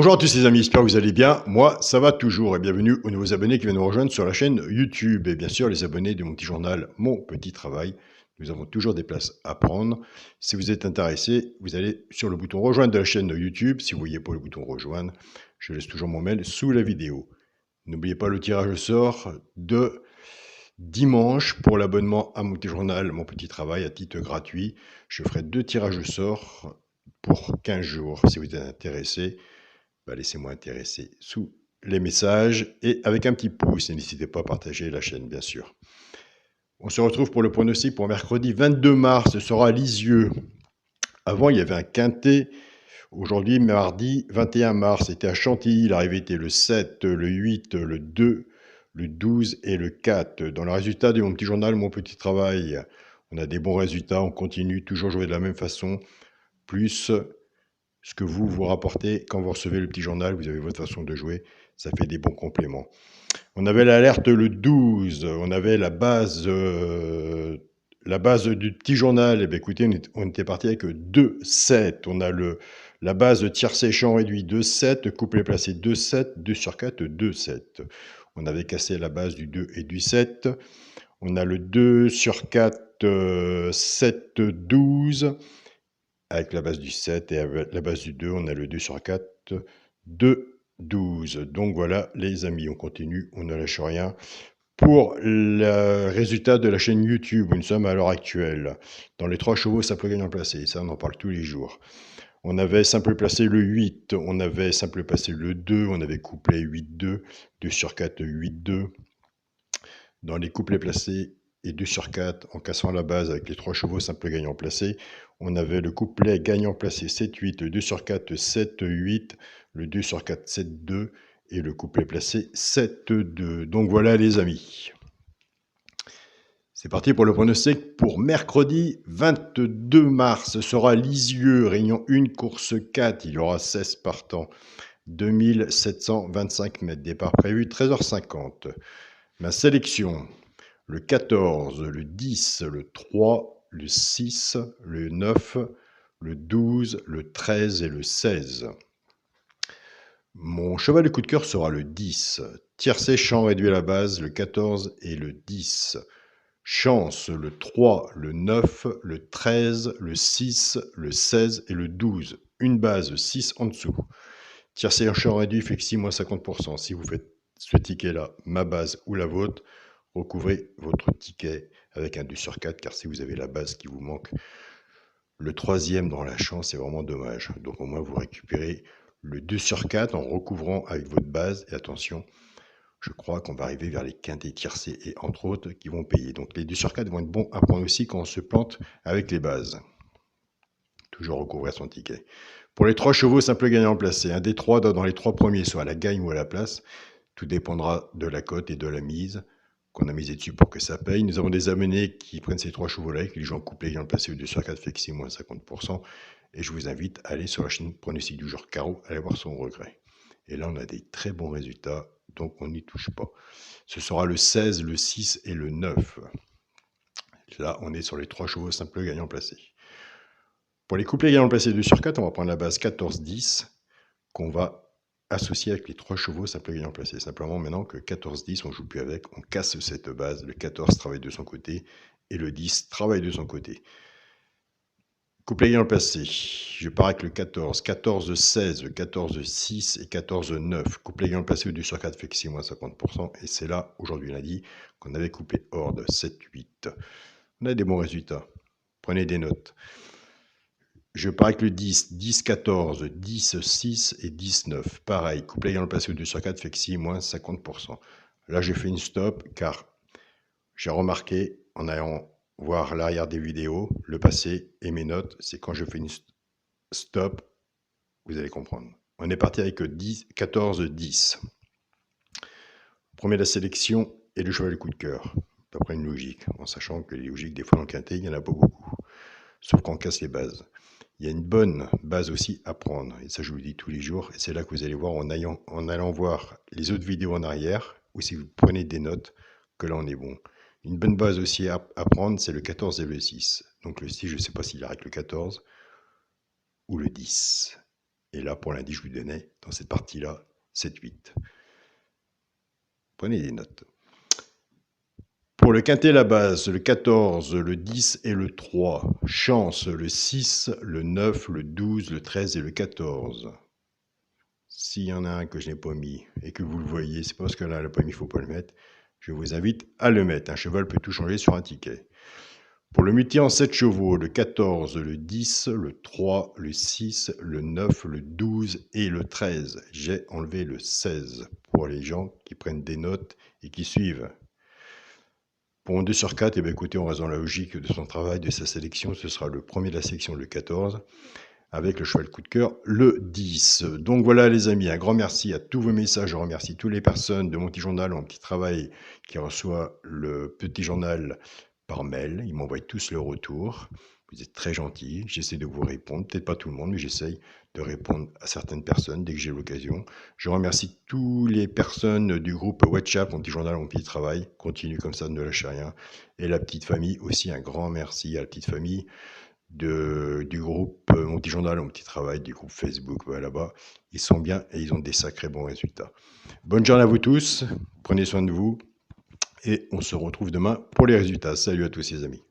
Bonjour à tous les amis, j'espère que vous allez bien. Moi, ça va toujours et bienvenue aux nouveaux abonnés qui viennent nous rejoindre sur la chaîne YouTube. Et bien sûr, les abonnés de mon petit journal Mon Petit Travail. Nous avons toujours des places à prendre. Si vous êtes intéressé, vous allez sur le bouton rejoindre de la chaîne YouTube. Si vous ne voyez pas le bouton rejoindre, je laisse toujours mon mail sous la vidéo. N'oubliez pas le tirage au sort de dimanche pour l'abonnement à mon petit journal Mon Petit Travail à titre gratuit. Je ferai 2 tirages au sort pour 15 jours. Si vous êtes intéressé, laissez-moi intéresser sous les messages et avec un petit pouce. Et n'hésitez pas à partager la chaîne, bien sûr. On se retrouve pour le pronostic pour mercredi 22 mars. Ce sera à Lisieux. Avant, il y avait un quintet. Aujourd'hui, mardi 21 mars, c'était à Chantilly. L'arrivée était le 7, le 8, le 2, le 12 et le 4. Dans le résultat de mon petit journal, Mon Petit Travail, on a des bons résultats. On continue toujours jouer de la même façon. Plus ce que vous rapportez quand vous recevez le petit journal, vous avez votre façon de jouer, ça fait des bons compléments. On avait l'alerte le 12, on avait la base du petit journal. Eh bien, écoutez, on était parti avec 2-7. On a la base tiercé champ réduit 2-7, couplet placé 2-7, 2 sur 4, 2-7. On avait cassé la base du 2 et du 7. On a le 2 sur 4, 7, 12. Avec la base du 7 et avec la base du 2, on a le 2 sur 4, 2, 12. Donc voilà les amis, on continue, on ne lâche rien. Pour le résultat de la chaîne YouTube, où nous sommes à l'heure actuelle, dans les 3 chevaux simple gagnant placé, ça on en parle tous les jours. On avait simple placé le 8, on avait simple placé le 2, on avait couplé 8-2, 2 sur 4, 8-2. Dans les couplets placés et 2 sur 4, en cassant la base avec les 3 chevaux simple gagnant placé, on avait le couplet gagnant placé 7-8, 2 sur 4, 7-8, le 2 sur 4, 7-2 et le couplet placé 7-2. Donc voilà les amis. C'est parti pour le pronostic pour mercredi 22 mars. Ce sera Lisieux, réunion 1, course 4. Il y aura 16 partants, 2725 mètres. Départ prévu 13h50. Ma sélection: le 14, le 10, le 3, le 6, le 9, le 12, le 13 et le 16. Mon cheval de coup de cœur sera le 10. Tiercé champ réduit à la base, le 14 et le 10. Chance, le 3, le 9, le 13, le 6, le 16 et le 12. Une base, 6 en dessous. Tiercé champ réduit fait que 6 moins 50%. Si vous faites ce ticket-là, ma base ou la vôtre, recouvrez votre ticket avec un 2 sur 4, car si vous avez la base qui vous manque, le troisième dans la chance, c'est vraiment dommage. Donc au moins, vous récupérez le 2 sur 4 en recouvrant avec votre base. Et attention, je crois qu'on va arriver vers les quintés tiercés et entre autres qui vont payer. Donc les 2 sur 4 vont être bons à prendre aussi quand on se plante avec les bases. Toujours recouvrir son ticket. Pour les 3 chevaux, simple gagnant placé. Un des 3 dans les 3 premiers, soit à la gagne ou à la place. Tout dépendra de la cote et de la mise qu'on a misé dessus pour que ça paye. Nous avons des abonnés qui prennent ces 3 chevaux-là et qui les jouent en couplet gagnant placé ou 2 sur 4 fait que 6 moins 50%. Et je vous invite à aller sur la chaîne pronostic du jour Carreau, aller voir son regret. Et là, on a des très bons résultats, donc on n'y touche pas. Ce sera le 16, le 6 et le 9. Là, on est sur les 3 chevaux simple gagnant placé. Pour les couplets gagnant placé 2 sur 4, on va prendre la base 14-10 qu'on va associer avec les 3 chevaux simple gagnant placé. Simplement, maintenant que 14-10, on ne joue plus avec, on casse cette base. Le 14 travaille de son côté et le 10 travaille de son côté. Couplet gagnant placé, je pars avec le 14, 14-16, 14-6 et 14-9. Couplet gagnant placé au 2 sur 4 fait que 6 moins 50%. Et c'est là, aujourd'hui lundi, qu'on avait couplé Horde 7-8. On a des bons résultats. Prenez des notes. Je pars avec le 10, 10-14, 10-6 et 19. Pareil, couplet gagnant placé au 2 sur 4 fait que 6 moins 50%. Là, j'ai fait une stop car j'ai remarqué en allant voir l'arrière des vidéos, le passé et mes notes, c'est quand je fais une stop, vous allez comprendre. On est parti avec 10, 14, 10. Premier de la sélection et le cheval de coup de cœur. D'après une logique, en sachant que les logiques, des fois dans le quintet, il n'y en a pas beaucoup. Sauf qu'on casse les bases. Il y a une bonne base aussi à prendre. Et ça, je vous le dis tous les jours. Et c'est là que vous allez voir en allant voir les autres vidéos en arrière, ou si vous prenez des notes, que là, on est bon. Une bonne base aussi à prendre, c'est le 14 et le 6. Donc le 6, je ne sais pas s'il arrête le 14 ou le 10. Et là, pour lundi, je vous donnais, dans cette partie-là, 7, 8. Prenez des notes. Pour le quintet, la base, le 14, le 10 et le 3. Chance, le 6, le 9, le 12, le 13 et le 14. S'il y en a un que je n'ai pas mis et que vous le voyez, c'est parce que là, il n'a pas mis, il ne faut pas le mettre. Je vous invite à le mettre. Un cheval peut tout changer sur un ticket. Pour le multi en 7 chevaux, le 14, le 10, le 3, le 6, le 9, le 12 et le 13. J'ai enlevé le 16 pour les gens qui prennent des notes et qui suivent. Pour un 2 sur 4, eh bien, écoutez, on reste dans la logique de son travail, de sa sélection. Ce sera le premier de la sélection, le 14, avec le cheval coup de cœur, le 10. Donc voilà les amis, un grand merci à tous vos messages. Je remercie toutes les personnes de mon petit journal, mon petit travail, qui reçoit le petit journal par mail. Ils m'envoient tous le retour. Vous êtes très gentils. J'essaie de vous répondre. Peut-être pas tout le monde, mais j'essaye de répondre à certaines personnes dès que j'ai l'occasion. Je remercie toutes les personnes du groupe WhatsApp, mon petit journal, mon petit travail. Continue comme ça, ne lâchez rien. Et la petite famille aussi, un grand merci à la petite famille du groupe Mon Petit Journal, Mon Petit Travail, du groupe Facebook, voilà, là-bas. Ils sont bien et ils ont des sacrés bons résultats. Bonne journée à vous tous, prenez soin de vous et on se retrouve demain pour les résultats. Salut à tous les amis.